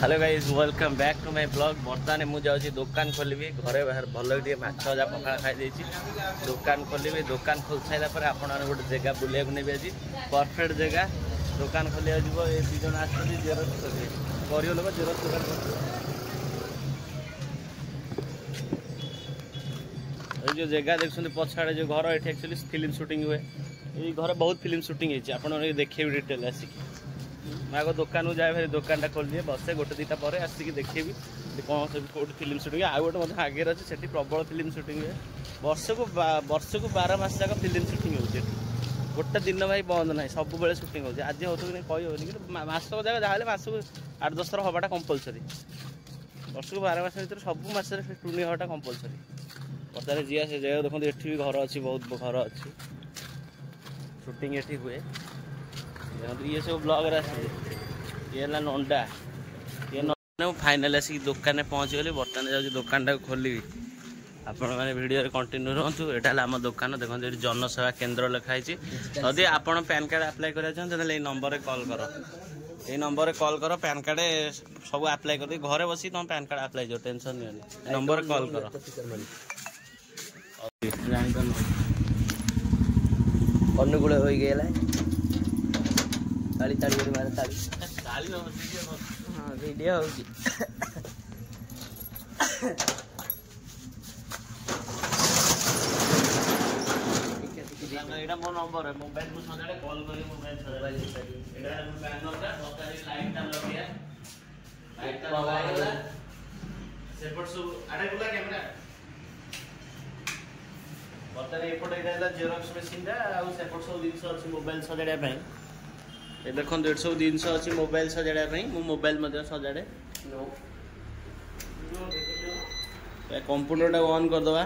Hello guys welcome back to my blog. बर्तमान मुझे दुकान खोलि घरे बाहर भल माछ भजा पखाड़ खाई दुकान खोलि दुकान खोल सारा पर आप गोटे जगह बुलाक नेबी आज परफेक्ट जगह दुकान खोलिया जीव ये दु जन आसुच्च जेरक्स गरीब लोक जेरक्स दुकान कर जो जगह देखते पछाड़े जो घर ये एक्चुअली फिल्म शूटिंग हुए ये घर बहुत फिल्म शूटिंग होती देखिए डिटेल आसिक मैं आगे दुकान को जाए भाई दुकान खोल दिए बसे गोटे दुटा पर आसिक देखेबी कौन सब कौट फिल्म शूटिंग आउ गोटे आगे अच्छे से प्रबल फिल्म शूटिंग हुए वर्ष को 12 मास जाक फिल्म शूटिंग हो गोटे दिन भाई बंद ना सब बेले शूटिंग हो आज हो कि कही होनी कि मासक जगह जहाँ मास को 8-10 थर हवाटा कंपलसरी वर्ष को 12 मास भर सब मसरे टूर्णी हवाटा कंपलसरी बर्तमान जी से जगह देखते ये भी घर अच्छी बहुत घर अच्छी शूटिंग ये हुए ये सब ब्लॉग ये नंडा ये ना फाइनाल आसिक दुकान में पहुँची गली बर्तमान जाऊँगी दुकान टाक खोलि आपण मैंने वीडियो कंटिन्यू रहतु यहाँ आम दुकान देखते ये जनसेवा केन्द्र लिखाई जदि आप पैन कार्ड आप्लाय करा चाहते ये नंबर कॉल कर ये नंबर कॉल कर पैन कार्ड सब आप्लाय कर घरे बस तुम पैन कार्ड आप्लाय जो टेंशन नहीं नंबर कॉल कर अनुकूल हो गया ताली ताली मारे ताली हाँ वीडियो हो एटा मो नंबर है मोबाइल को सदाळे कॉल करी मोबाइल सदाळे एटा पैनल का सरकारी लाइट टा लगिया लाइट टा लगाइला सेपट सब आडे गुला कैमरा बर्तमान एपट एटा जेरॉक्स मशीन टा आ सेपट सब दिन अछि मोबाइल सजाडा पई ये देखो 150 दिन अच्छी मोबाइल सजाड़ा मो मोबाइल सजाड़े कंप्यूटर ऑन करदे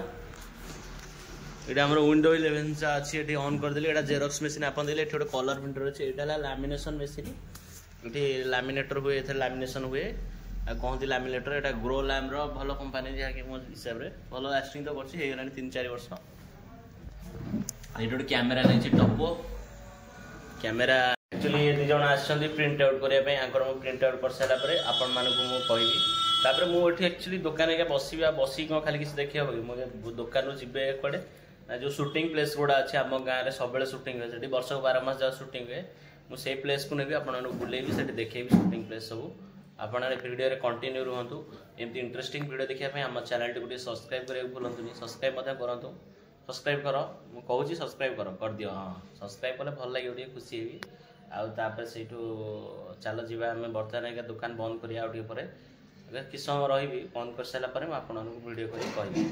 ये आम विंडो 11 अच्छी ये ऑन करदेली ये जेरॉक्स मशीन आप गोटे कलर प्रिंटर अच्छे यहाँ लैमिनेशन मशीन ये लैमिनेटर हुए लैमिनेशन हुए कहते लैमिनेटर यहाँ ग्रो लैम भल कंपानी जहाँकि मो हिसाब से भल लास्टिंग तो कर 3-4 वर्ष ये गोटे कैमेरा नहीं टप्पो कैमेरा एक्चुअली ये दुज आसछन्ती प्रिंट आउट करने प्रिंट आउट कर सारापर आपण मानू कहबी मुझे एक्चुअली दुकान एका बसी कौन खाली किसी देखी हम कि मुझे दुकान जी कड़े ना जो शूटिंग प्लेस गुड़ा अच्छे आम गाँव में सब शूटिंग हुए से वर्ष 12 मास जहाँ शूटिंग हुए मुझे प्लेस को नेबी आप बुलेबी से देखेबी शूटिंग प्लेस सब आप वीडियो कंटिन्यू रुहतु एमती इंटरेस्टिंग वीडियो देखा आम चैनल टी सब्सक्राइब करने भूलुनि सब्सक्राइब करूँ सब्सक्राइब कर कहूँ सब्सक्राइब कर दियो हाँ सब्सक्राइब कले भल लगे खुशी हेबी आउे से चल जावा आम बर्तमान दुकान बंद करा कि समय रही बंद कर सारापर वीडियो करी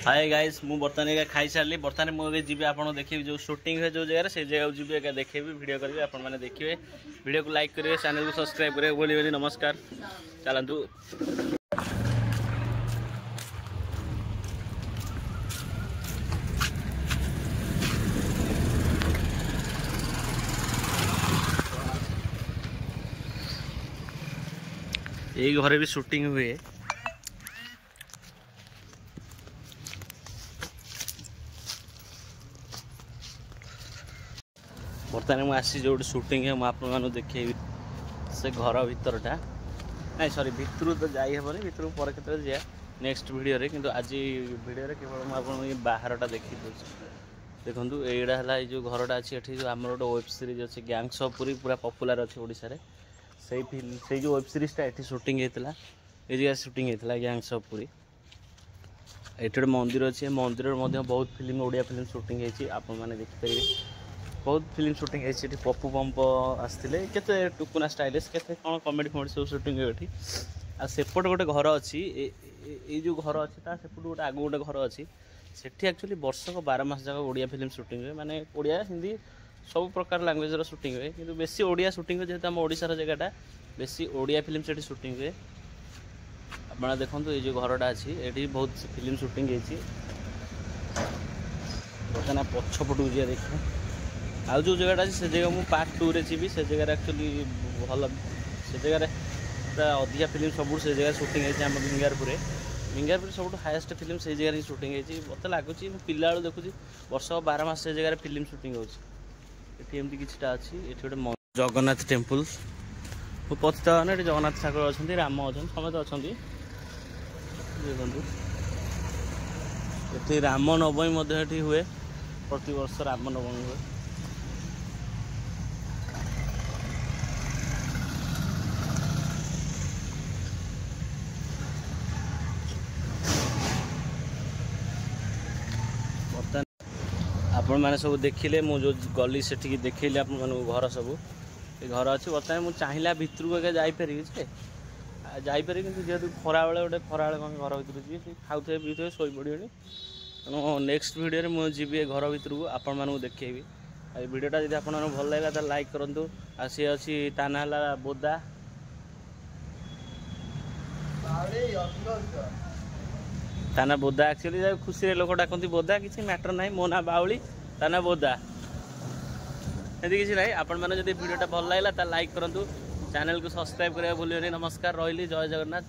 हाय गाइस मु बर्तमान खाई सारे बर्तमान मुझे जी आप देखिए जो शूटिंग है जो जगह से जगह जी देखे वीडियो करेंगे आपने देखिए वीडियो को लाइक करेंगे चैनल को सब्सक्राइब करेंगे बोलिए नमस्कार चलतु ये घरे भी शूटिंग हुए बर्तमान मुझे आसी जो शूटिंग है मुझे देखे से घर भीतरटा नहीं सॉरी भितर तो जाई हेनी भितर पर के जा नेक्स्ट वीडियो रे किंतु आज वीडियो केवल मुझे बाहरटा देखी देखो यहाँ है जो घरटा अच्छी ये जो आम गोटे वेब सीरीज अच्छे गैंग्स ऑफ पुरी पूरा पॉपुलर अच्छे ओडिशा रे से जो वेब सीरीजटा ये शूटिंग होता ये जगह शूटिंग होता गैंग्स ऑफ पुरी ये गोटे मंदिर अच्छे मंदिर बहुत फिल्म ओडिया फिल्म शूटिंग होती आप देखिपारे बहुत फिल्म शूटिंग होती पप्पू पंप आसते केते टुकुना स्टाइलिश केते कौन कमेडी फमेडी सब शूटिंग हुए आ सेपट गोटे घर अच्छी ये जो घर अच्छी सेपट गोटे आग गोटे घर अच्छी सेठी एक्चुअली वर्ष को 12 मास जाक ओडिया फिल्म शूटिंग हुए माने ओडिया हिंदी सब प्रकार लैंग्वेज शूटिंग हुए कि बेसी ओडिया शूटिंग हुए जेहेतु आम ओडिशार जगहटा बेसी ओडिया फिल्म से शूटिंग हुए आप देखो ये जो घरटा अच्छी ये बहुत फिल्म शूटिंग होती बर्तमान पछपटू जी देखिए आउ जो जगहटा अच्छी से जगह मुझे पार्ट 2 रे जी से जगह एक्चुअली भल से जगह पूरा अधिका फिल्म सब से जगह शूटिंग होती आम मिंगारपुर सब हाएस्ट फिल्म से जगह शूटिंग होती मत लगुच पिला देखुची वर्ष 12 मास से जगह फिल्म शूटिंग होती एमती किछटा अच्छी ये गोटे जगन्नाथ टेम्पल उपस्थित मैंने जगन्नाथ ठाकुर अच्छा राम अच्छा समस्त अच्छा देखते राम नवमी हुए प्रति वर्ष राम नवमी हुए। आपण मैंने सब देखिले मु जो गली से देखिले आप घर सब घर अच्छी बर्तमान मुझे चाहिला भितर को जापर जापर कि जेहतु खरा बेले गोटे खरा बेले घर भर जी खाऊे पीते शो पड़े तेणु नेक्स्ट वीडियो मुझे जी घर भर को आपण मानू देखी वीडियोटा जब आप भल लगा तो लाइक करूँ आ सी अच्छी ता ना बोदा ताना बोदा एक्चुअली खुशी लोक डाकती बोदा किसी मैटर ना मो ना बाउली ताना बोदा एमती किसी ना आपण मैंने जब वीडियोटा भल लगा तो लाइक करूँ चैनल को सब्सक्राइब करा भूलिए। नमस्कार रही जय जगन्नाथ।